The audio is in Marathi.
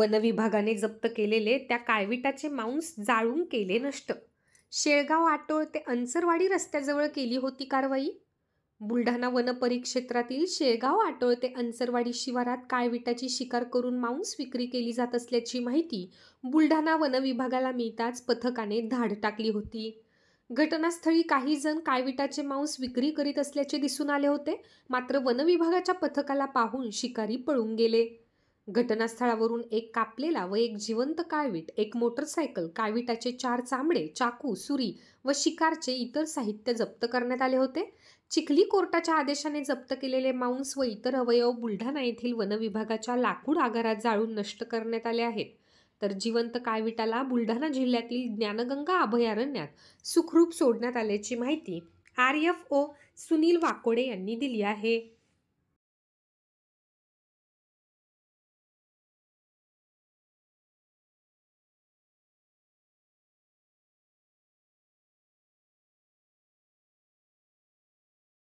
वन विभागाने जप्त केलेले त्या काळविटाचे मांस जाळून केले नष्ट. शेळगाव आटोळ ते अंचरवाडी रस्त्याजवळ केली होती कारवाई. बुलढाणा वन परिक्षेत्रातील शेळगाव आटोळ ते अंचरवाडी शिवारात काळविटाची शिकार करून मांस विक्री केली जात असल्याची माहिती बुलढाणा वन विभागाला मिळताच पथकाने धाड टाकली होती. घटनास्थळी काही जण काळविटाचे मांस विक्री करीत असल्याचे दिसून आले होते. मात्र वन विभागाच्या पथकाला पाहून शिकारी पळून गेले. घटनास्थळावरून एक कापलेला व एक जिवंत काळवीट, एक मोटरसायकल, काळविटाचे 4 चांबडे, चाकू, सुरी व शिकारचे इतर साहित्य जप्त करण्यात आले होते. चिखली कोर्टाच्या आदेशाने जप्त केलेले मांस व इतर अवयव बुलढाणा येथील वन विभागाच्या लाकूड आगारात जाळून नष्ट करण्यात आले आहेत. तर जिवंत काळविटाला बुलढाणा जिल्ह्यातील ज्ञानगंगा अभयारण्यात सुखरूप सोडण्यात आल्याची माहिती RFO सुनील वाकोडे यांनी दिली आहे.